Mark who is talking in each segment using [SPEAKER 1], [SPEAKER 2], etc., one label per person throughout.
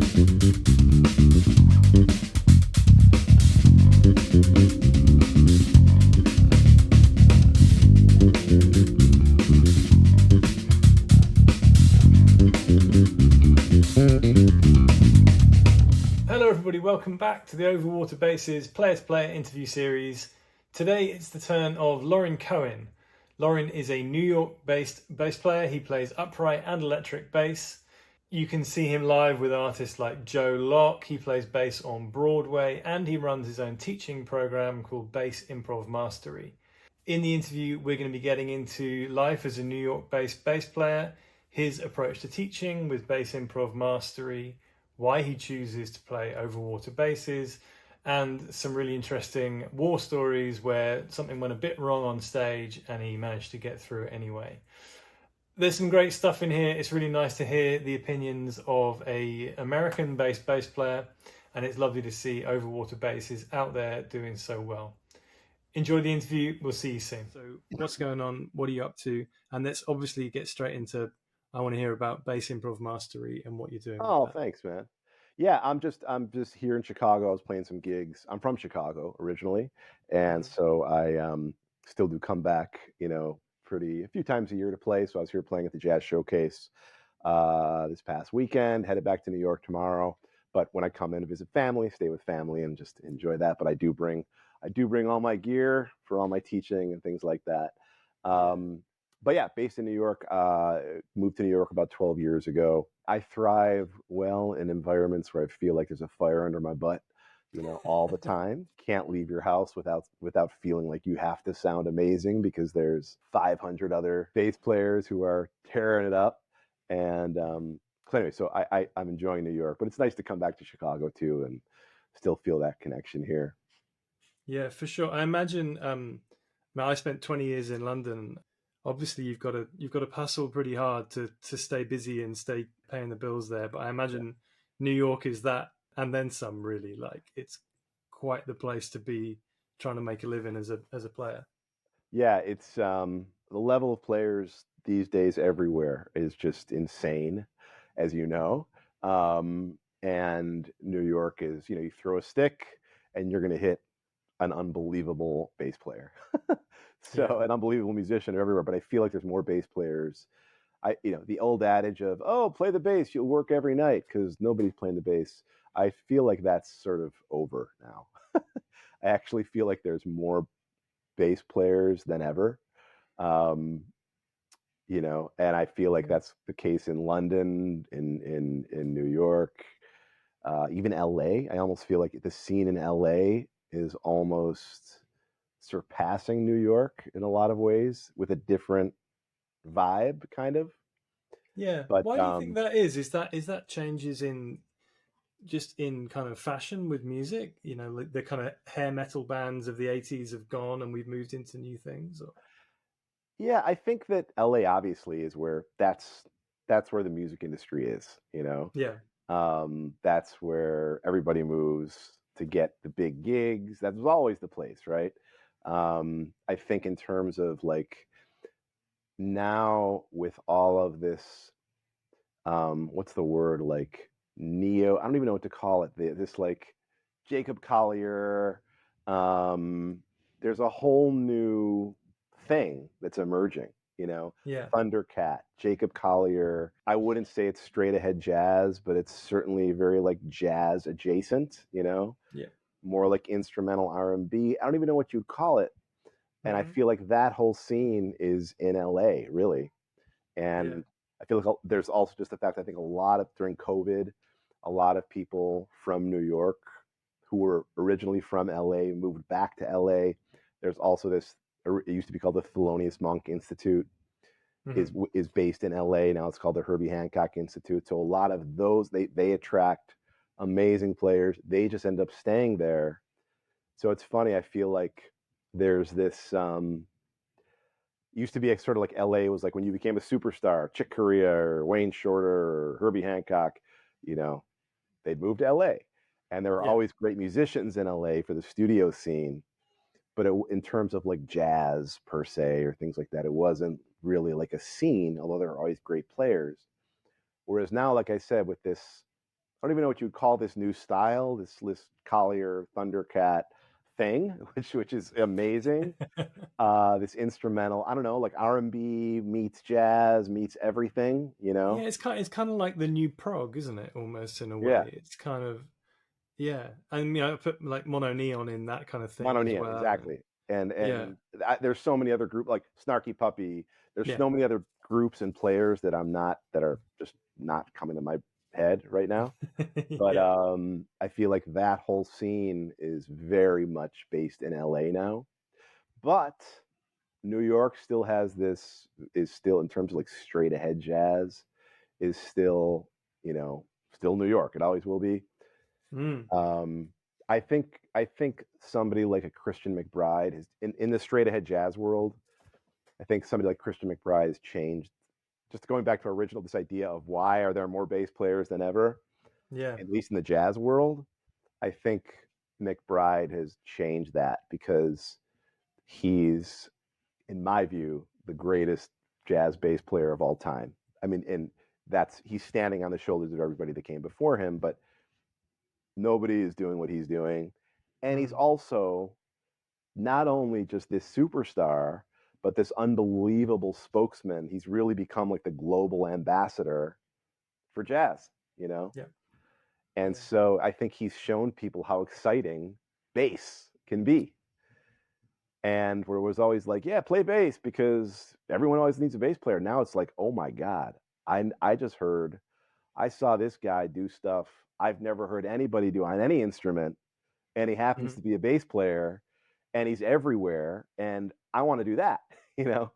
[SPEAKER 1] Hello everybody, welcome back to the Overwater Basses player-to-player interview series. Today it's the turn of Lorin Cohen. Lorin is a New York-based bass player. He plays upright and electric bass. You can see him live with artists like Joe Locke. He plays bass on Broadway and he runs his own teaching program called Improv Mastery. In the interview, we're going to be getting into life as a New York-based bass player, his approach to teaching with Bass Improv Mastery, why he chooses to play overwater basses, and some really interesting war stories where something went a bit wrong on stage and he managed to get through it anyway. There's some great stuff in here. It's really nice to hear the opinions of an American-based bass player, and it's lovely to see overwater basses out there doing so well. Enjoy the interview. We'll see you soon. So what's going on? What are you up to? And let's obviously get straight into, I want to hear about Bass Improv Mastery and what you're doing.
[SPEAKER 2] Oh, thanks, man. Yeah, I'm just here in Chicago. I was playing some gigs. I'm from Chicago originally, and so I still do come back, a few times a year to play. So I was here playing at the Jazz Showcase this past weekend. Headed back to New York tomorrow. But when I come in to visit family, stay with family, and just enjoy that. But I do bring all my gear for all my teaching and things like that. But yeah, based in New York, moved to New York about 12 years ago. I thrive well in environments where I feel like there's a fire under my butt, all the time. Can't leave your house without feeling like you have to sound amazing because there's 500 other bass players who are tearing it up. And so anyway, so I'm enjoying New York, but it's nice to come back to Chicago too and still feel that connection here.
[SPEAKER 1] Yeah, for sure. I imagine. I spent 20 years in London. Obviously, you've got to hustle pretty hard to stay busy and stay paying the bills there. But I imagine New York is that and then some. Really, like it's quite the place to be trying to make a living as a player.
[SPEAKER 2] Yeah, it's the level of players these days everywhere is just insane, as you know. And New York is, you throw a stick and you're going to hit an unbelievable bass player. An unbelievable musician everywhere, but I feel like there's more bass players. The old adage of, oh, play the bass, you'll work every night because nobody's playing the bass. I feel like that's sort of over now. I actually feel like there's more bass players than ever. And I feel like that's the case in London, in New York, even LA. I almost feel like the scene in LA is almost surpassing New York in a lot of ways with a different vibe, kind of.
[SPEAKER 1] Yeah.
[SPEAKER 2] But
[SPEAKER 1] why do you think that is? Is that changes in just in kind of fashion with music? Like the kind of hair metal bands of the 80s have gone and we've moved into new things? Or?
[SPEAKER 2] Yeah, I think that LA obviously is where that's where the music industry is,
[SPEAKER 1] Yeah.
[SPEAKER 2] That's where everybody moves to get the big gigs. That was always the place, right? I think in terms of like now with all of this, what's the word, like neo? I don't even know what to call it. This like Jacob Collier. There's a whole new thing that's emerging.
[SPEAKER 1] Yeah.
[SPEAKER 2] Thundercat, Jacob Collier. I wouldn't say it's straight ahead jazz, but it's certainly very like jazz adjacent.
[SPEAKER 1] Yeah.
[SPEAKER 2] More like instrumental R&B. I don't even know what you'd call it. And I feel like that whole scene is in LA, really. And I feel like there's also just the fact I think during COVID, a lot of people from New York who were originally from LA moved back to LA. There's also this, it used to be called the Thelonious Monk Institute, is based in LA. Now it's called the Herbie Hancock Institute. So a lot of those, they attract amazing players. They just end up staying there. So it's funny. I feel like there's this, used to be sort of like LA was like when you became a superstar, Chick Corea or Wayne Shorter or Herbie Hancock, they'd move to LA. And there were always great musicians in LA for the studio scene. But in terms of like jazz per se or things like that, it wasn't really like a scene, although there were always great players. Whereas now, like I said, with this don't even know what you'd call this new style, this Collier Thundercat thing, which is amazing. This instrumental, I don't know, like R&B meets jazz meets everything, you
[SPEAKER 1] Yeah,
[SPEAKER 2] know?
[SPEAKER 1] it's kind of like the new prog, isn't it? Almost in a
[SPEAKER 2] Yeah,
[SPEAKER 1] way, it's kind of yeah, and I put like mono neon in that kind of thing as
[SPEAKER 2] Mononeon,
[SPEAKER 1] well.
[SPEAKER 2] exactly. And
[SPEAKER 1] Yeah,
[SPEAKER 2] there's so many other groups like Snarky Puppy. There's
[SPEAKER 1] yeah,
[SPEAKER 2] so many other groups and players that are just not coming to my head right now. But
[SPEAKER 1] yeah,
[SPEAKER 2] I feel like that whole scene is very much based in LA now. But New York still has this, is still, in terms of like straight ahead jazz, is still, you know, still New York. It always will be.
[SPEAKER 1] mm,
[SPEAKER 2] Um, I think somebody like a Christian McBride is in the straight ahead jazz world. I think somebody like Christian McBride has changed. Just going back to original, this idea of why are there more bass players than ever,
[SPEAKER 1] yeah,
[SPEAKER 2] at least in the jazz world. I think McBride has changed that because he's, in my view, the greatest jazz bass player of all time. I mean, and that's, he's standing on the shoulders of everybody that came before him, but nobody is doing what he's doing. And he's
[SPEAKER 1] mm,
[SPEAKER 2] also not only just this superstar, but this unbelievable spokesman. He's really become like the global ambassador for jazz, you know?
[SPEAKER 1] yeah,
[SPEAKER 2] And
[SPEAKER 1] yeah,
[SPEAKER 2] so I think he's shown people how exciting bass can be. And where it was always like, yeah, play bass because everyone always needs a bass player. Now it's like, oh my God, I just heard, I saw this guy do stuff I've never heard anybody do on any instrument. And he happens
[SPEAKER 1] mm,
[SPEAKER 2] to be a bass player and he's everywhere. And I want to do that, you know?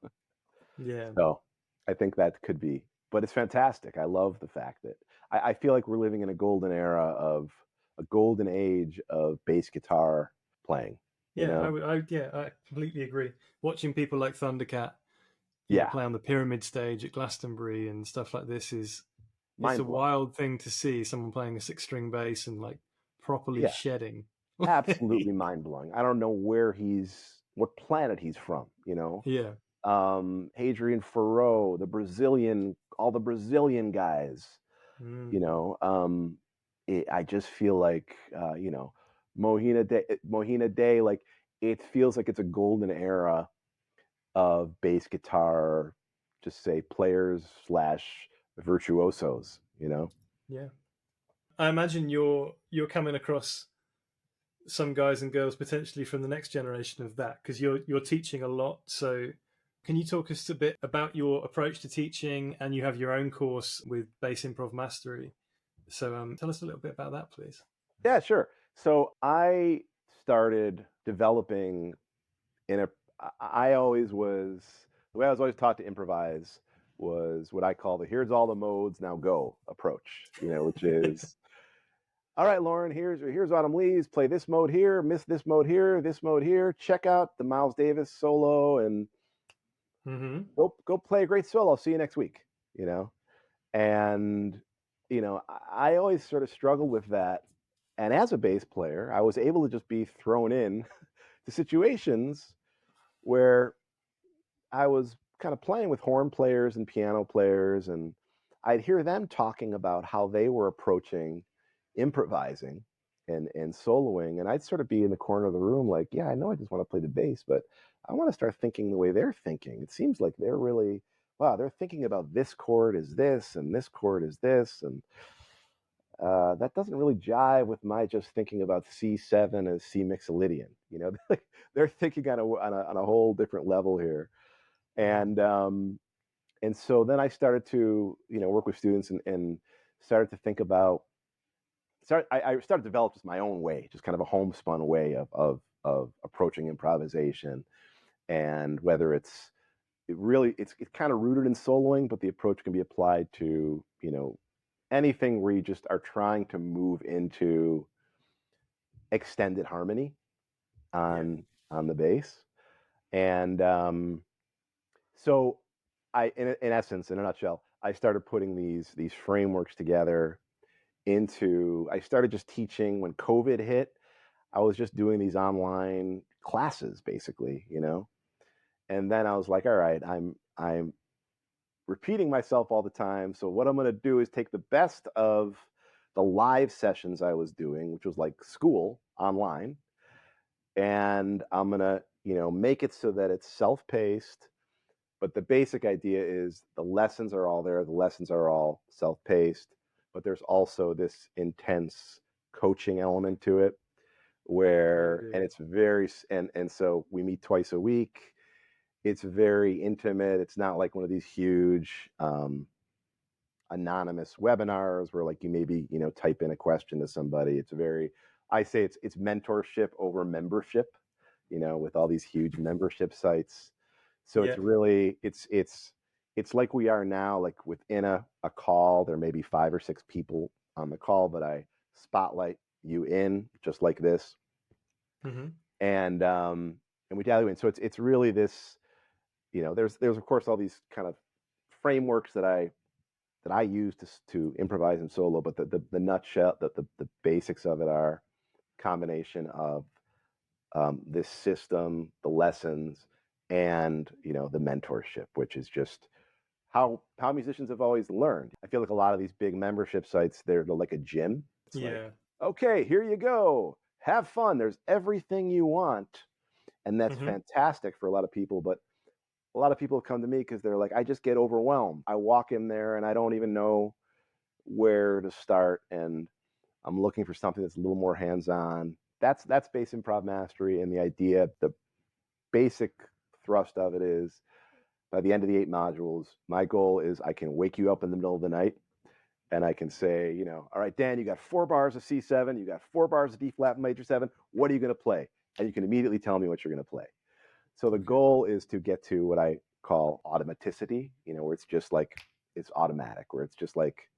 [SPEAKER 1] yeah.
[SPEAKER 2] So I think that could be, but it's fantastic. I love the fact that I feel like we're living in a golden era of a golden age of bass guitar playing, you
[SPEAKER 1] Yeah,
[SPEAKER 2] know?
[SPEAKER 1] yeah, I completely agree. Watching people like Thundercat,
[SPEAKER 2] Yeah,
[SPEAKER 1] play on the pyramid stage at Glastonbury and stuff like this is it's a
[SPEAKER 2] mind blowing.
[SPEAKER 1] wild thing to see someone playing a six string bass and like properly
[SPEAKER 2] Yeah,
[SPEAKER 1] shedding.
[SPEAKER 2] absolutely mind blowing. I don't know what planet he's from, you know?
[SPEAKER 1] Yeah.
[SPEAKER 2] Hadrian Farrow, all the Brazilian guys, you
[SPEAKER 1] Mm.
[SPEAKER 2] know? I just feel like, you know, Mohina Day, like it feels like it's a golden era of bass guitar, just say players slash virtuosos, you know?
[SPEAKER 1] Yeah. I imagine you're coming across some guys and girls potentially from the next generation of that because you're teaching a lot. So can you talk us a bit about your approach to teaching? And you have your own course with Bass Improv Mastery. So tell us a little bit about that, please.
[SPEAKER 2] Yeah, sure. So I started developing in a, I always was, the way I was always taught to improvise was what I call the here's all the modes, now go approach, you know, which is, all right, Lauren, here's Autumn Leaves, play this mode here, miss this mode here, check out the Miles Davis solo and
[SPEAKER 1] Hmm.
[SPEAKER 2] go play a great solo. I'll see you next week, you know? And, you know, I always sort of struggled with that. And as a bass player, I was able to just be thrown in to situations where I was kind of playing with horn players and piano players, and I'd hear them talking about how they were approaching improvising and soloing, and I'd sort of be in the corner of the room like, yeah, I know I just want to play the bass, but I want to start thinking the way they're thinking. It seems like they're really, wow, they're thinking about this chord is this and this chord is this, and that doesn't really jive with my just thinking about C7 as C mixolydian. You know, they're thinking on a whole different level here,
[SPEAKER 1] Hmm.
[SPEAKER 2] and so then I started to, you know, work with students and started to think about, I started to develop just my own way, just kind of a homespun way of approaching improvisation, and whether it's kind of rooted in soloing, but the approach can be applied to, you know, anything where you just are trying to move into extended harmony
[SPEAKER 1] Yeah.
[SPEAKER 2] on the bass. And so in essence, in a nutshell, I started putting these frameworks together into. I started just teaching when COVID hit. I was just doing these online classes, basically, you know. And then I was like, all right, I'm repeating myself all the time. So what I'm going to do is take the best of the live sessions I was doing, which was like school online. And I'm going to, make it so that it's self-paced. But the basic idea is the lessons are all there. The lessons are all self-paced, but there's also this intense coaching element to it and it's very, and so we meet twice a week. It's very intimate. It's not like one of these huge, anonymous webinars where like you maybe, type in a question to somebody. I say it's mentorship over membership, with all these huge membership sites. So it's really, it's like we are now, like within a call, there may be 5 or 6 people on the call, but I spotlight you in just like this.
[SPEAKER 1] Mm-hmm.
[SPEAKER 2] And we dial you in. So it's really this, there's of course all these kind of frameworks that I use to improvise and solo, but the nutshell, the basics of it are combination of this system, the lessons, and the mentorship, which is just how musicians have always learned. I feel like a lot of these big membership sites, they're like a gym. It's like, okay, here you go, have fun. There's everything you want, and that's fantastic for a lot of people. But a lot of people come to me because they're like, I just get overwhelmed. I walk in there and I don't even know where to start, and I'm looking for something that's a little more hands-on. That's bass improv mastery, and the idea, the basic thrust of it is, by the end of the 8 modules, my goal is I can wake you up in the middle of the night and I can say, all right, Dan, you got 4 bars of C7, you got 4 bars of D flat major 7. What are you going to play? And you can immediately tell me what you're going to play. So the goal is to get to what I call automaticity, where it's just like, it's automatic, where it's just like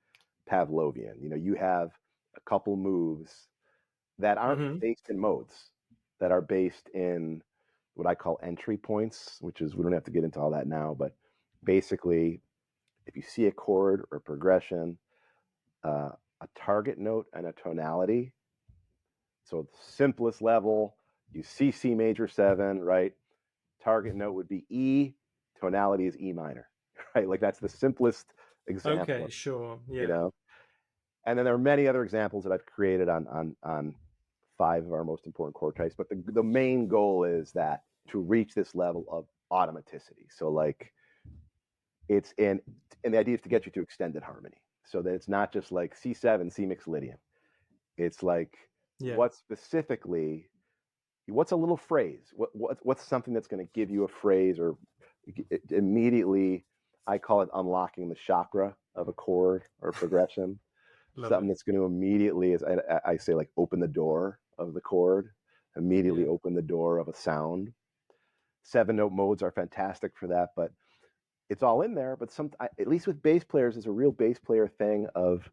[SPEAKER 2] Pavlovian. You have a couple moves that aren't based in modes, that are based in what I call entry points, which is, we don't have to get into all that now, but basically, if you see a chord or progression, a target note and a tonality. So the simplest level, you see C major 7, right? Target note would be E, tonality is E minor, right? Like that's the simplest example.
[SPEAKER 1] Okay, sure. Yeah.
[SPEAKER 2] And then there are many other examples that I've created on 5 of our most important chord types. But the main goal is that to reach this level of automaticity. So like and the idea is to get you to extended harmony, so that it's not just like C7, C mixed Lydian. It's like, what's a little phrase? What's something that's going to give you a phrase, or immediately, I call it unlocking the chakra of a chord or progression. Something that's going to immediately, as I say, like open the door of the chord, immediately open the door of a sound. 7-note modes are fantastic for that, but it's all in there. But at least with bass players, it's a real bass player thing of,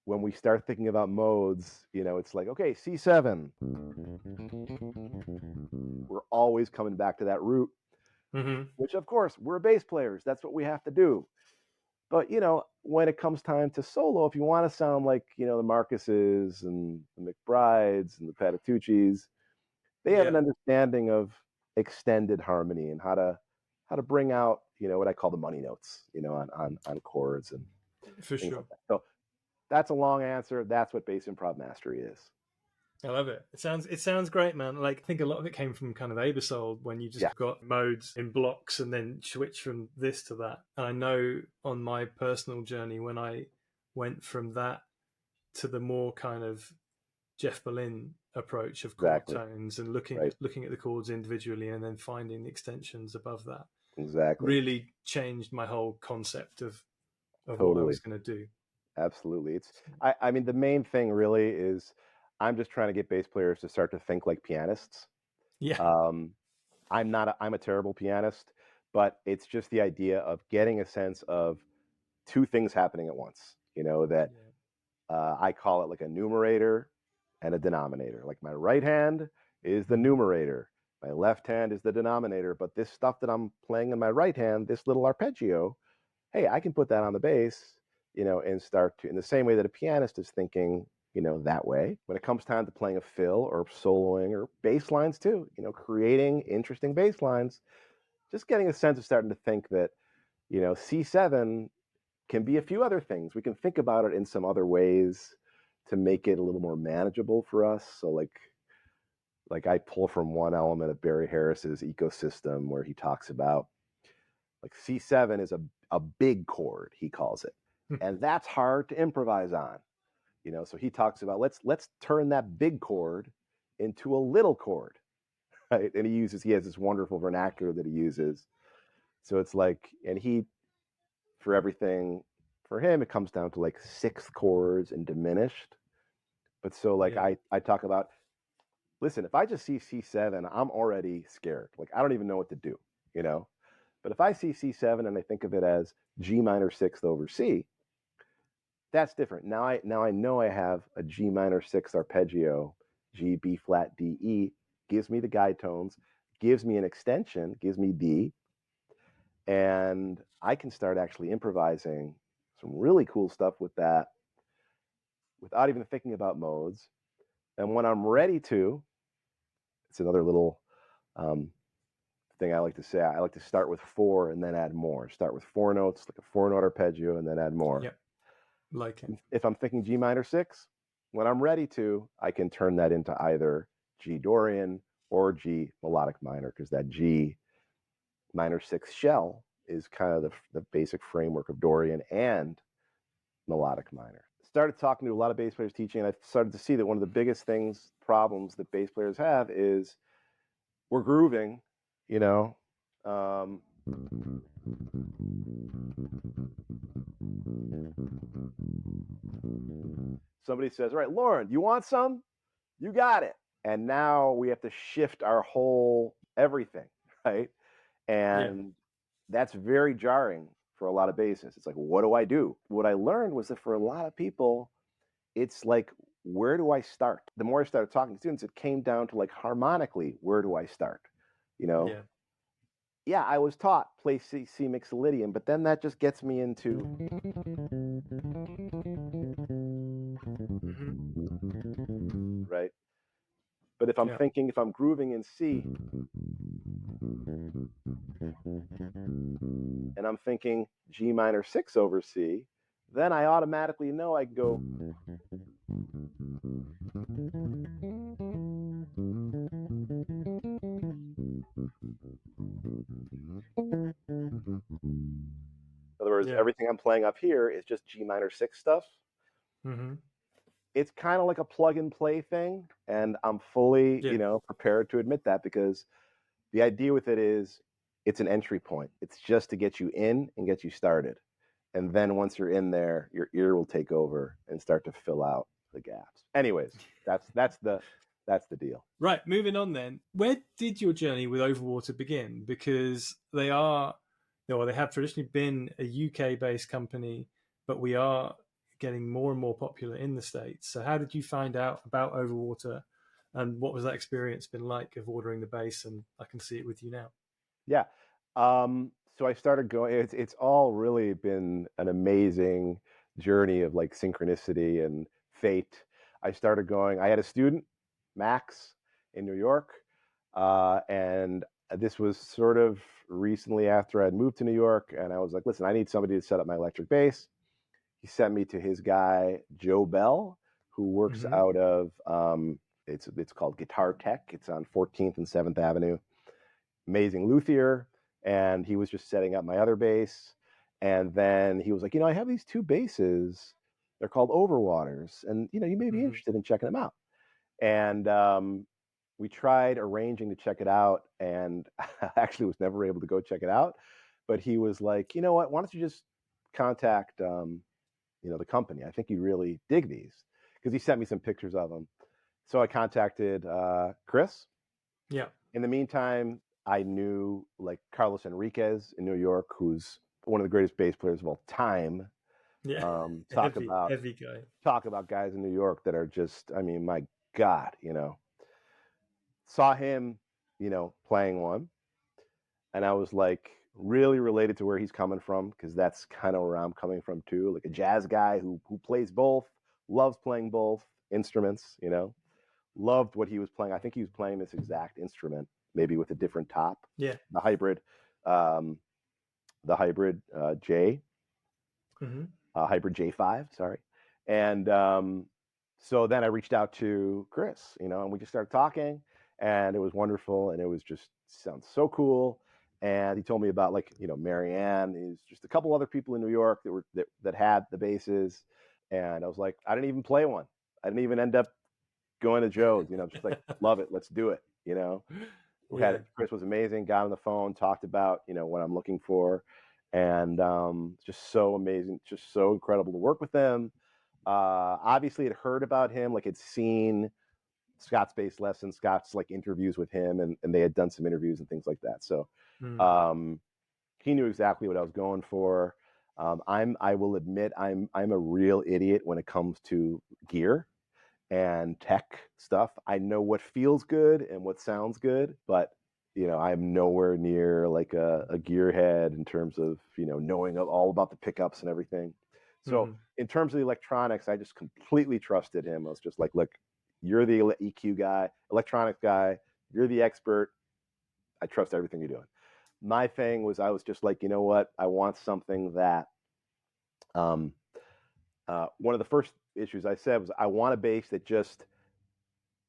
[SPEAKER 2] when we start thinking about modes, it's like, okay, C7. We're always coming back to that root, which of course we're bass players. That's what we have to do. But, when it comes time to solo, if you want to sound like, the Marcuses and the McBrides and the Patitucci's, they have an understanding of extended harmony and how to bring out, what I call the money notes, on chords and
[SPEAKER 1] for sure.
[SPEAKER 2] Like that. So that's a long answer. That's what bass improv mastery is.
[SPEAKER 1] I love it. It sounds great, man. Like, I think a lot of it came from kind of Aebersold, when you just got modes in blocks and then switch from this to that. And I know on my personal journey, when I went from that to the more kind of Jeff Berlin approach of chord tones and looking at the chords individually and then finding the extensions above that, really changed my whole concept of what I was going to do.
[SPEAKER 2] Absolutely. I mean, the main thing really is, I'm just trying to get bass players to start to think like pianists. I'm a terrible pianist, but it's just the idea of getting a sense of 2 things happening at once, that I call it like a numerator and a denominator. Like, my right hand is the numerator, my left hand is the denominator, but this stuff that I'm playing in my right hand, this little arpeggio, hey, I can put that on the bass, and start to, in the same way that a pianist is thinking, that way. When it comes time to playing a fill or soloing or bass lines too, creating interesting bass lines, just getting a sense of starting to think that, C7 can be a few other things. We can think about it in some other ways to make it a little more manageable for us. So like I pull from one element of Barry Harris's ecosystem where he talks about like C7 is a big chord, he calls it. And that's hard to improvise on. You know, so he talks about let's turn that big chord into a little chord. Right. And he has this wonderful vernacular that he uses. So it's like, and for everything, for him, it comes down to like sixth chords and diminished. But so like I talk about, listen, if I just see C7, I'm already scared. Like I don't even know what to do, you know? But if I see C7 and I think of it as G minor sixth over C, that's different. Now I know I have a G minor sixth arpeggio, G, B flat, D, E, gives me the guide tones, gives me an extension, gives me D, and I can start actually improvising some really cool stuff with that without even thinking about modes. And when I'm ready to, it's another little thing I like to say. I like to start with 4 and then add more. Start with 4 notes, like a 4-note arpeggio, and then add more.
[SPEAKER 1] Yep. Like it.
[SPEAKER 2] If I'm thinking G minor 6, when I'm ready to, I can turn that into either G Dorian or G melodic minor, because that G minor 6 shell is kind of the basic framework of Dorian and melodic minor. Started talking to a lot of bass players teaching, and I started to see that one of the biggest problems that bass players have is we're grooving, you know. Somebody says, all right, Lorin, you want some? You got it. And now we have to shift our whole everything, right? And that's very jarring for a lot of bassists. It's like, what do I do? What I learned was that for a lot of people, it's like, where do I start? The more I started talking to students, it came down to like harmonically, where do I start? You know? Yeah, I was taught play C mixolydian, but then that just gets me into right. But if I'm thinking, if I'm grooving in C, and I'm thinking G minor 6 over C, then I automatically know I can go. In other words, everything I'm playing up here is just G minor 6 stuff. It's kind of like a plug and play thing, and I'm fully, you know, prepared to admit that, because the idea with it is it's an entry point. It's just to get you in and get you started. And then once you're in there, your ear will take over and start to fill out the gaps. Anyways, that's the deal.
[SPEAKER 1] Right, moving on then. Where did your journey with Overwater begin? Because they have traditionally been a UK-based company, but we are getting more and more popular in the States. So how did you find out about Overwater, and what was that experience been like of ordering the bass? And I can see it with you now.
[SPEAKER 2] Yeah. So I started going, it's all really been an amazing journey of like synchronicity and fate. I started going, I had a student, Max, in New York. And this was sort of recently after I'd moved to New York, and I was like, listen, I need somebody to set up my electric bass. He sent me to his guy, Joe Bell, who works out of, it's called Guitar Tech. It's on 14th and 7th Avenue. Amazing luthier. And he was just setting up my other bass. And then he was like, you know, I have these 2 basses. They're called Overwaters. And, you know, you may be interested in checking them out. And we tried arranging to check it out. And I actually was never able to go check it out. But he was like, you know what, why don't you just contact, you know, the company. I think you really dig these. Because he sent me some pictures of them. So I contacted Chris.
[SPEAKER 1] Yeah.
[SPEAKER 2] In the meantime, I knew like Carlos Enriquez in New York, who's one of the greatest bass players of all time.
[SPEAKER 1] Yeah.
[SPEAKER 2] Talk
[SPEAKER 1] heavy guy.
[SPEAKER 2] Talk about guys in New York that are just, I mean, my God, you know. Saw him, you know, playing one. And I was like really related to where he's coming from, because that's kind of where I'm coming from too. Like a jazz guy who plays both, loves playing both instruments, you know. Loved what he was playing. I think he was playing this exact instrument, maybe with a different top.
[SPEAKER 1] Yeah.
[SPEAKER 2] The hybrid J. Hybrid J5, sorry. And so then I reached out to Chris, and we just started talking, and it was wonderful, and it was just sounds so cool. And he told me about Marianne. He's just a couple other people in New York that had the basses, and I was like, I didn't even play one. I didn't even end up going to Joe's. Just like love it, let's do it. Chris was amazing. Got on the phone, talked about what I'm looking for, and just so amazing, just so incredible to work with them. Obviously, had heard about him, had seen Scott's bass lessons, Scott's interviews with him, and they had done some interviews and things like that. So he knew exactly what I was going for. I will admit I'm a real idiot when it comes to gear and tech stuff. I know what feels good and what sounds good, but I'm nowhere near a gearhead in terms of knowing all about the pickups and everything. So in terms of the electronics, I just completely trusted him. I was just like, look, you're the EQ guy, electronic guy, you're the expert. I trust everything you're doing. My thing was, I was just like, you know what? I want something that one of the first issues I said was, I want a bass that just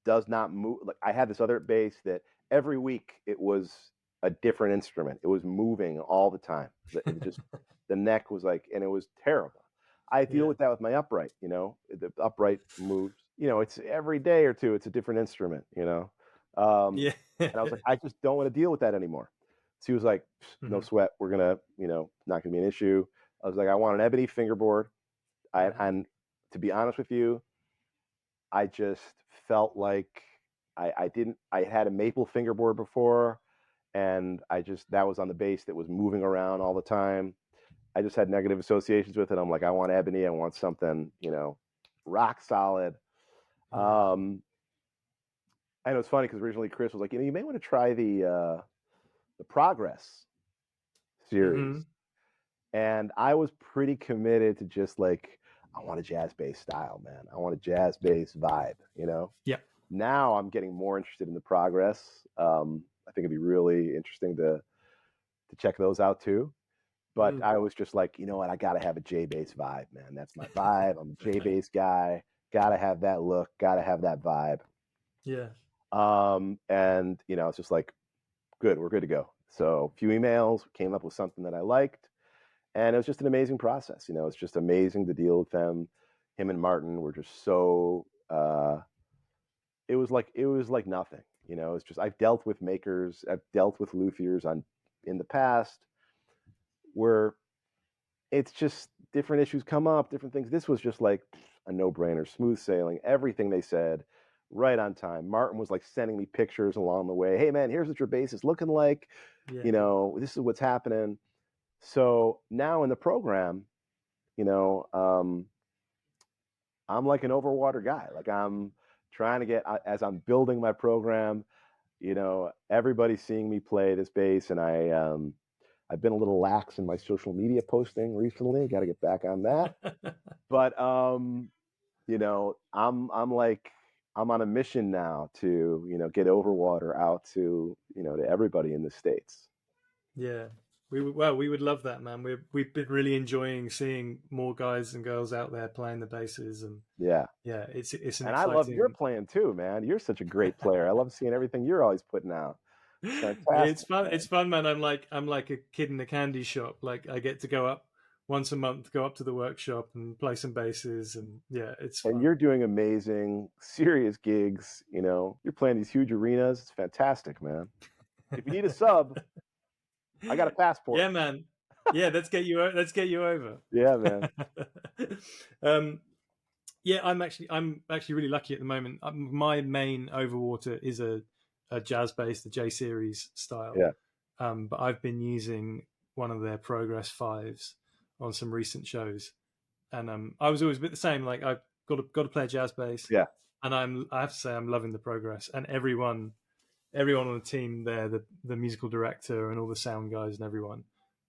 [SPEAKER 2] does not move. I had this other bass that every week it was a different instrument. It was moving all the time. It just the neck was and it was terrible. I deal with that with my upright. The upright moves. It's every day or two, it's a different instrument. And I was like, I just don't want to deal with that anymore. So he was like, no sweat. We're gonna, not gonna be an issue. I was like, I want an ebony fingerboard. And to be honest with you, I just felt like I had a maple fingerboard before, and that was on the bass that was moving around all the time. I just had negative associations with it. I'm like, I want ebony. I want something, rock solid. And it was funny because originally Chris was like, you may want to try the Progress series. And I was pretty committed to just I want a jazz bass style, man. I want a jazz bass vibe, Yeah. Now I'm getting more interested in the Progress. I think it'd be really interesting to check those out too. But I was just like, you know what? I got to have a J bass vibe, man. That's my vibe. I'm a J bass guy. Got to have that look. Got to have that vibe.
[SPEAKER 1] Yeah.
[SPEAKER 2] And it's just like, good. We're good to go. So a few emails, came up with something that I liked. And it was just an amazing process. It's just amazing to deal with them. Him and Martin were just so, it was like nothing, it's just, I've dealt with makers, I've dealt with luthiers in the past where it's just different issues come up, different things. This was just like a no-brainer, smooth sailing, everything they said right on time. Martin was sending me pictures along the way. Hey man, here's what your bass is looking like. This is what's happening. So now in the program, I'm like an Overwater guy. I'm trying to get, as I'm building my program, everybody's seeing me play this bass, and I've been a little lax in my social media posting recently. Got to get back on that. But I'm on a mission now to get Overwater out to to everybody in the States.
[SPEAKER 1] Yeah. We would love that, man. We've been really enjoying seeing more guys and girls out there playing the basses, and it's an
[SPEAKER 2] and
[SPEAKER 1] exciting...
[SPEAKER 2] I love your playing too, man. You're such a great player. I love seeing everything you're always putting out.
[SPEAKER 1] Fantastic. It's fun. Man. It's fun, man. I'm like a kid in a candy shop. I get to go up once a month, go up to the workshop and play some basses, and it's fun.
[SPEAKER 2] And you're doing amazing, serious gigs. You're playing these huge arenas. It's fantastic, man. If you need a sub, I got a passport.
[SPEAKER 1] Yeah, man. Yeah, let's get you over.
[SPEAKER 2] Yeah, man.
[SPEAKER 1] I'm actually really lucky at the moment. My main Overwater is a jazz bass, the J series style.
[SPEAKER 2] Yeah.
[SPEAKER 1] But I've been using one of their Progress 5s on some recent shows, and I was always a bit the same. I've got to play a jazz bass.
[SPEAKER 2] Yeah.
[SPEAKER 1] And I have to say I'm loving the Progress, and everyone on the team there, the musical director and all the sound guys and everyone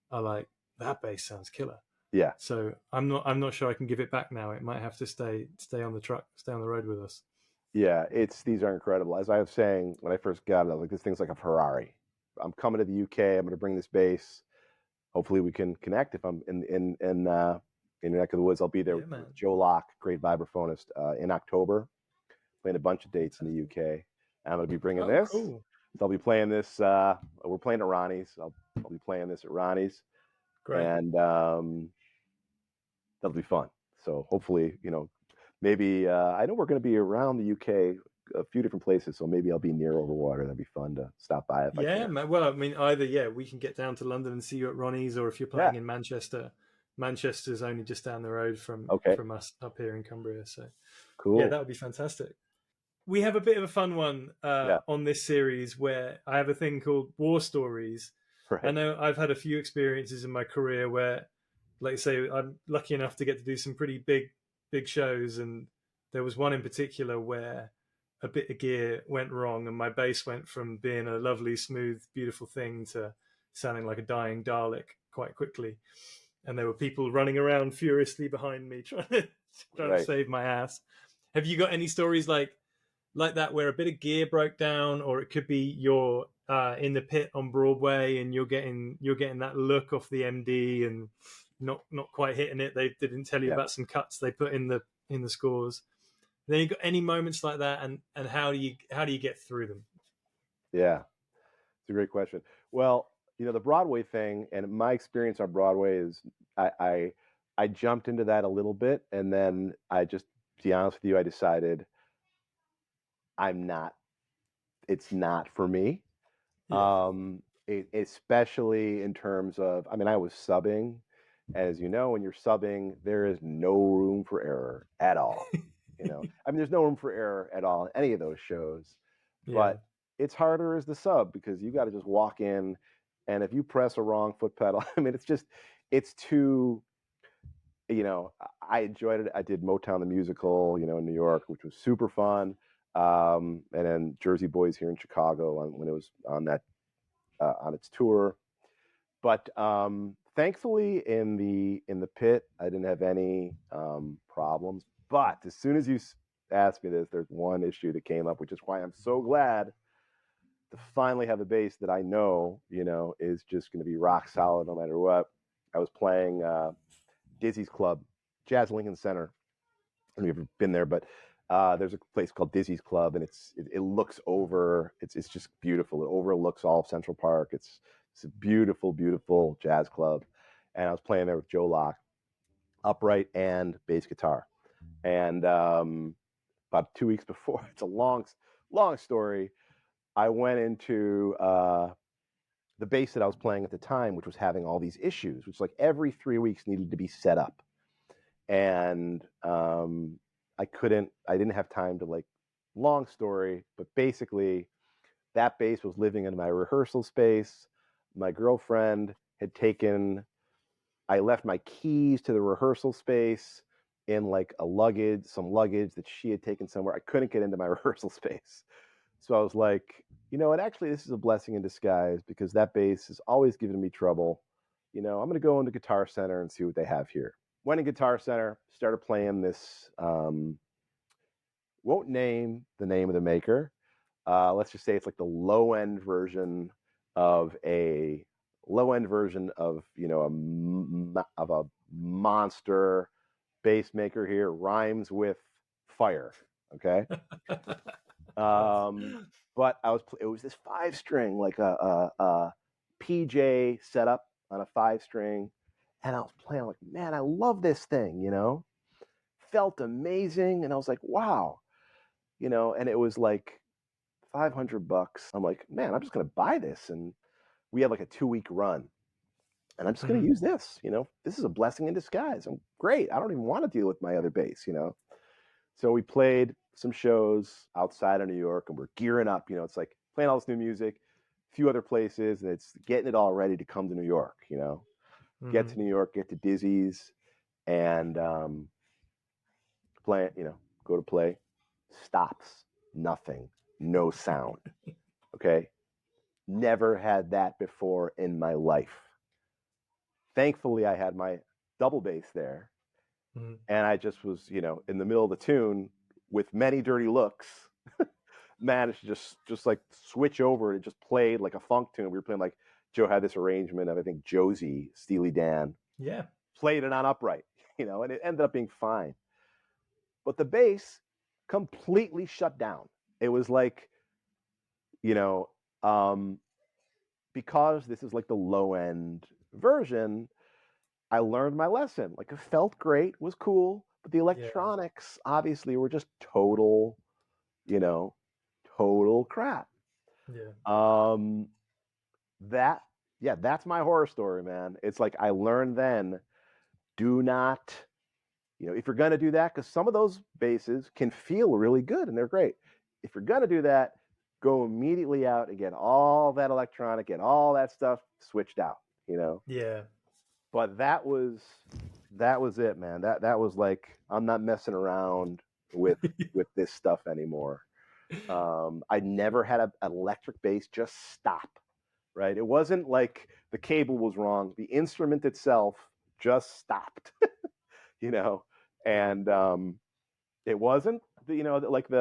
[SPEAKER 1] are like, that bass sounds killer.
[SPEAKER 2] Yeah.
[SPEAKER 1] So I'm not sure I can give it back now. It might have to stay on the truck, stay on the road with us.
[SPEAKER 2] Yeah, these are incredible. As I was saying when I first got it, I was like, this thing's like a Ferrari. I'm coming to the UK. I'm going to bring this bass. Hopefully we can connect if I'm in in your neck of the woods. I'll be there with Joe Locke, great vibraphonist, in October, playing a bunch of dates in the UK. And I'm going to be bringing this. Cool. So I'll be playing this. We're playing at Ronnie's. I'll be playing this at Ronnie's. Great. And that'll be fun. So hopefully, maybe I know we're going to be around the UK, a few different places. So maybe I'll be near Overwater. That'd be fun to stop by if I can.
[SPEAKER 1] Well, I mean, either we can get down to London and see you at Ronnie's, or if you're playing in Manchester, Manchester's only just down the road from us up here in Cumbria. So cool. Yeah, that would be fantastic. We have a bit of a fun one on this series where I have a thing called War Stories. Right. I know I've had a few experiences in my career where, like say, I'm lucky enough to get to do some pretty big shows, and there was one in particular where a bit of gear went wrong and my bass went from being a lovely, smooth, beautiful thing to sounding like a dying Dalek quite quickly. And there were people running around furiously behind me trying to save my ass. Have you got any stories like that where a bit of gear broke down, or it could be you're in the pit on Broadway and you're getting that look off the MD and not quite hitting it? They didn't tell you about some cuts they put in the scores. Then you got any moments like that, and how do you get through them?
[SPEAKER 2] Yeah, it's a great question. Well, the Broadway thing, and my experience on Broadway is I jumped into that a little bit, and then I just, to be honest with you, I decided it's not for me. Yeah. Especially in terms of, I mean, I was subbing. As you know, when you're subbing, there is no room for error at all. I mean, there's no room for error at all in any of those shows, but it's harder as the sub because you got to just walk in, and if you press a wrong foot pedal, I mean, it's too, I enjoyed it. I did Motown the Musical, in New York, which was super fun. And then Jersey Boys here in Chicago when it was on that, on its tour. But thankfully in the pit, I didn't have any problems. But as soon as you asked me this, there's one issue that came up, which is why I'm so glad to finally have a bass that I know, is just going to be rock solid no matter what. I was playing Dizzy's Club, Jazz Lincoln Center. I don't know if you've ever been there, but there's a place called Dizzy's Club, and it looks over. It's just beautiful. It overlooks all of Central Park. It's a beautiful, beautiful jazz club. And I was playing there with Joe Locke, upright and bass guitar. And about 2 weeks before, it's a long story, I went into the bass that I was playing at the time, which was having all these issues, which like every 3 weeks needed to be set up. And I didn't have time to long story, but basically that bass was living in my rehearsal space. My girlfriend had I left my keys to the rehearsal space in some luggage that she had taken somewhere. I couldn't get into my rehearsal space. So I was like, what, actually this is a blessing in disguise because that bass has always given me trouble. I'm going to go into Guitar Center and see what they have here. Went in Guitar Center, started playing this, won't name the name of the maker. Let's just say it's like the low-end version of a a monster bass maker here. Rhymes with fire. Okay. But it was this 5-string, like a PJ setup on a 5-string. And I was playing, like, man, I love this thing, felt amazing. And I was like, wow, and it was like $500. I'm like, man, I'm just going to buy this. And we had like a 2-week run and I'm just going to use this, this is a blessing in disguise. I'm great. I don't even want to deal with my other bass, So we played some shows outside of New York and we're gearing up, it's like playing all this new music, a few other places, and it's getting it all ready to come to New York, Get to New York, get to Dizzy's, and play, go to play, stops, nothing, no sound. Okay. Never had that before in my life. Thankfully, I had my double bass there, and I just was, in the middle of the tune with many dirty looks, managed to just like switch over and just played like a funk tune. We were playing, like, Joe had this arrangement of, I think, Josie, Steely Dan. Yeah. Played it on upright. and it ended up being fine. But the bass completely shut down. It was like, you know, um, because this is like the low end version, I learned my lesson. Like it felt great, was cool, but the
[SPEAKER 1] Yeah.
[SPEAKER 2] electronics obviously were just total, you know, total crap.
[SPEAKER 1] Yeah.
[SPEAKER 2] Um, that, yeah, that's my horror story, man. It's like I learned then, do not, if you're gonna do that, because some of those basses can feel really good and they're great. If you're gonna do that, go immediately out and get all that electronic, get all that stuff switched out.
[SPEAKER 1] Yeah.
[SPEAKER 2] But that was it, man. That was like, I'm not messing around with this stuff anymore. I never had an electric bass just stop, right? It wasn't like the cable was wrong. The instrument itself just stopped, you know, and it wasn't, like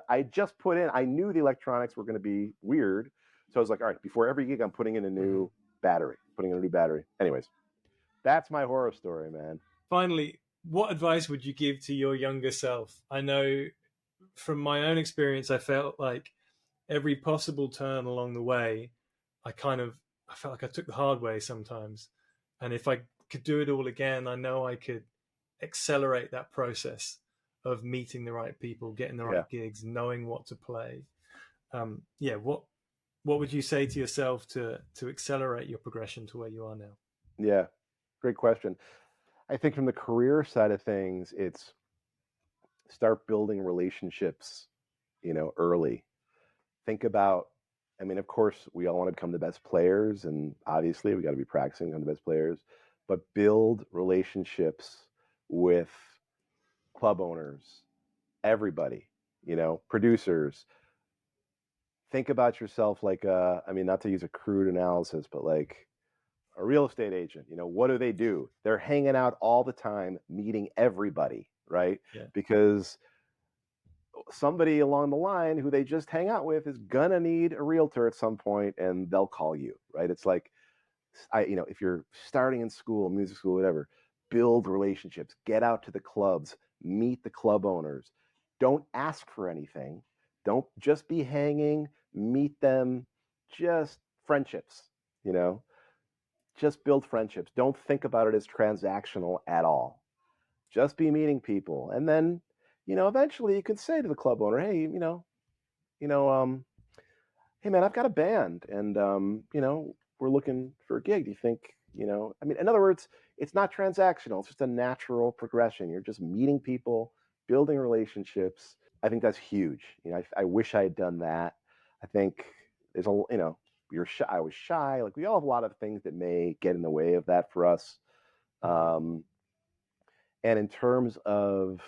[SPEAKER 2] I just put in, I knew the electronics were going to be weird. So I was like, all right, before every gig, I'm putting in a new battery. Anyways, that's my horror story, man.
[SPEAKER 1] Finally, what advice would you give to your younger self? I know from my own experience, I felt like every possible turn along the way, I felt like I took the hard way sometimes. And if I could do it all again, I know I could accelerate that process of meeting the right people, getting the
[SPEAKER 2] Yeah.
[SPEAKER 1] right gigs, knowing what to play. What would you say to yourself to accelerate your progression to where you are now?
[SPEAKER 2] Yeah. Great question. I think from the career side of things, it's start building relationships, early. Think about, I mean, of course, we all want to become the best players, and obviously we got to be practicing on the best players, but build relationships with club owners, everybody, producers. Think about yourself like I mean, not to use a crude analysis, but like a real estate agent. What do they do? They're hanging out all the time, meeting everybody, right?
[SPEAKER 1] Yeah.
[SPEAKER 2] Because somebody along the line who they just hang out with is gonna need a realtor at some point, and they'll call you, right? It's like, if you're starting in school, music school, whatever, build relationships, get out to the clubs, meet the club owners. Don't ask for anything. Don't just be hanging, meet them, just friendships, you know, just build friendships. Don't think about it as transactional at all. Just be meeting people. And then, eventually you could say to the club owner, hey, you know, hey man, I've got a band and we're looking for a gig. Do you think, I mean, in other words, it's not transactional. It's just a natural progression. You're just meeting people, building relationships. I think that's huge. I wish I had done that. I think there's you're shy. I was shy. Like we all have a lot of things that may get in the way of that for us. And in terms of,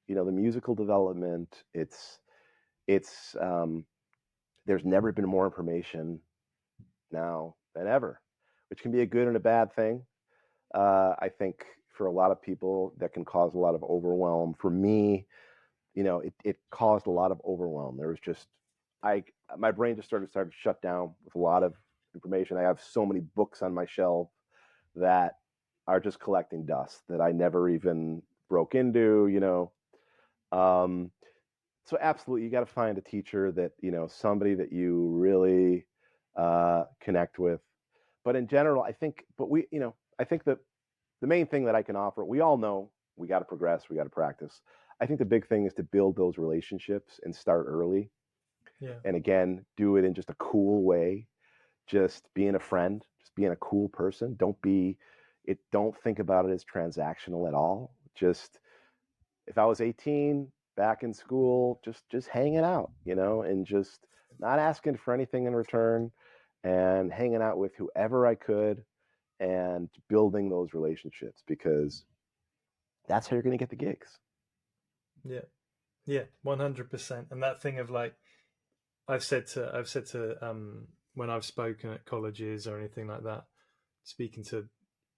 [SPEAKER 2] the musical development, it's there's never been more information now than ever, which can be a good and a bad thing. I think for a lot of people that can cause a lot of overwhelm. For me, it caused a lot of overwhelm. There was just, my brain just started to shut down with a lot of information. I have so many books on my shelf that are just collecting dust that I never even broke into. So absolutely, you got to find a teacher that, somebody that you really connect with. But in general, I think that the main thing that I can offer, we all know we got to progress, we got to practice. I think the big thing is to build those relationships and start early.
[SPEAKER 1] Yeah.
[SPEAKER 2] And again, do it in just a cool way, just being a friend, just being a cool person. Don't think about it as transactional at all. Just, if I was 18 back in school, just hanging out, and just not asking for anything in return, and hanging out with whoever I could and building those relationships, because that's how you're going to get the gigs.
[SPEAKER 1] Yeah, 100%. And that thing of like, I've said to when I've spoken at colleges or anything like that, speaking to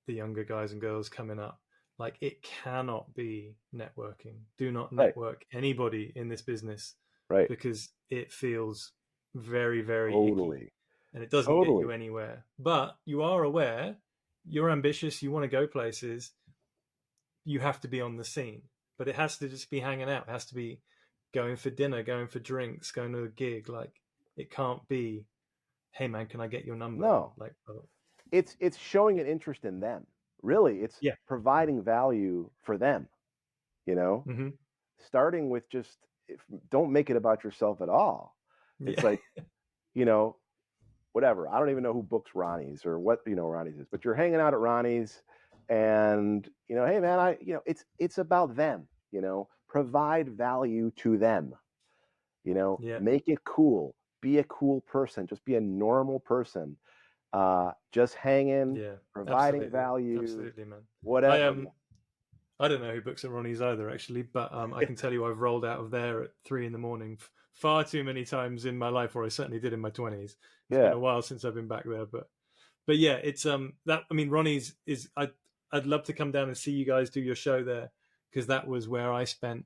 [SPEAKER 1] the younger guys and girls coming up, like it cannot be networking. Do not network anybody in this business,
[SPEAKER 2] right?
[SPEAKER 1] Because it feels very, very
[SPEAKER 2] Totally.
[SPEAKER 1] icky, and it doesn't get you anywhere. But you are aware, you're ambitious, you want to go places. you have to be on the scene, but it has to just be hanging out. It has to be going for dinner, going for drinks, going to a gig. Like, it can't be, hey man, can I get your number?
[SPEAKER 2] No,
[SPEAKER 1] Like, oh,
[SPEAKER 2] it's showing an interest in them. Really, it's
[SPEAKER 1] yeah.
[SPEAKER 2] providing value for them. You know,
[SPEAKER 1] Mm-hmm.
[SPEAKER 2] starting with just don't make it about yourself at all. It's
[SPEAKER 1] Yeah.
[SPEAKER 2] like, you know, whatever. I don't even know who books Ronnie's or what, Ronnie's is, but you're hanging out at Ronnie's and, hey man, it's about them, provide value to them,
[SPEAKER 1] Yeah.
[SPEAKER 2] make it cool, be a cool person, just be a normal person, just hanging,
[SPEAKER 1] Yeah.
[SPEAKER 2] providing
[SPEAKER 1] Absolutely.
[SPEAKER 2] value,
[SPEAKER 1] Absolutely, man.
[SPEAKER 2] whatever.
[SPEAKER 1] I don't know who books at Ronnie's either, actually, but I can tell you I've rolled out of there at 3 a.m. far too many times in my life, or I certainly did in my 20s. It's been
[SPEAKER 2] Yeah.
[SPEAKER 1] a while since I've been back there, but yeah, it's that. I mean, Ronnie's is I'd love to come down and see you guys do your show there, because that was where I spent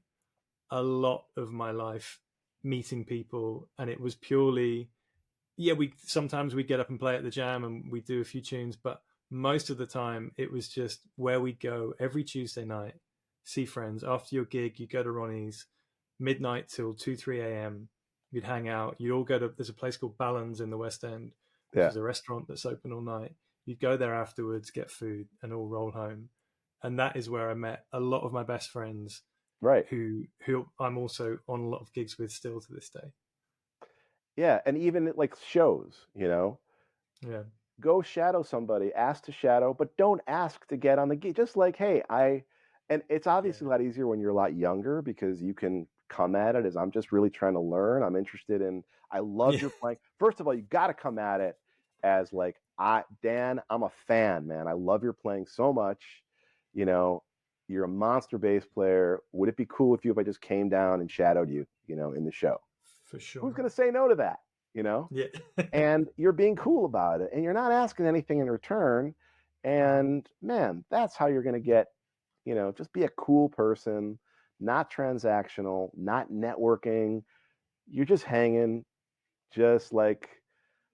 [SPEAKER 1] a lot of my life meeting people, and it was purely, yeah, we sometimes we get up and play at the Jam and we do a few tunes, but most of the time it was just where we'd go every Tuesday night, see friends. After your gig, you go to Ronnie's, midnight till 2, 3 a.m. You'd hang out. You'd all go to, there's a place called Ballon's in the West End, which
[SPEAKER 2] Yeah.
[SPEAKER 1] is a restaurant that's open all night. You'd go there afterwards, get food, and all roll home. And that is where I met a lot of my best friends,
[SPEAKER 2] Right.
[SPEAKER 1] who I'm also on a lot of gigs with still to this day.
[SPEAKER 2] Yeah. And even like shows,
[SPEAKER 1] Yeah.
[SPEAKER 2] go shadow somebody, ask to shadow, but don't ask to get on the gig. Just like, hey, and it's obviously a lot easier when you're a lot younger because you can come at it as I'm just really trying to learn. I'm interested in, I love your playing. First of all, you got to come at it as like, Dan, I'm a fan, man. I love your playing so much. You're a monster bass player. Would it be cool if I just came down and shadowed you, in the show?
[SPEAKER 1] For sure.
[SPEAKER 2] Who's going to say no to that?
[SPEAKER 1] Yeah.
[SPEAKER 2] And you're being cool about it and you're not asking anything in return. And man, that's how you're going to get, just be a cool person, not transactional, not networking. You're just hanging, just like,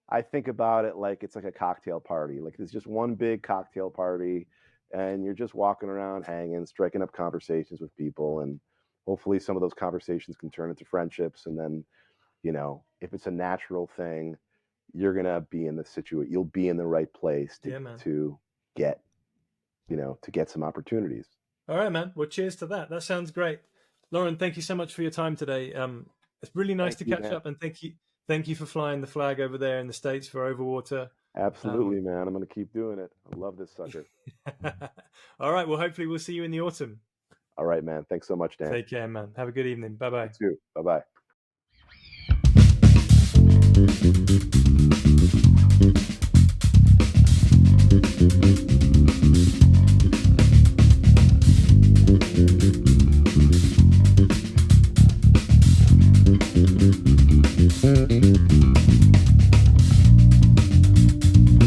[SPEAKER 2] I think about it like it's like a cocktail party. Like it's just one big cocktail party and you're just walking around hanging, striking up conversations with people. And hopefully some of those conversations can turn into friendships. And then, if it's a natural thing, you're going to be in the situation, you'll be in the right place to get, to get some opportunities.
[SPEAKER 1] All right, man. Well, cheers to that. That sounds great. Lorin, thank you so much for your time today. It's really nice to catch up, and thank you for flying the flag over there in the States for Overwater.
[SPEAKER 2] Absolutely, man. I'm going to keep doing it. I love this sucker.
[SPEAKER 1] All right. Well, hopefully we'll see you in the autumn.
[SPEAKER 2] All right, man. Thanks so much, Dan.
[SPEAKER 1] Take care, man. Have a good evening. Bye-bye.
[SPEAKER 2] You too. Bye-bye.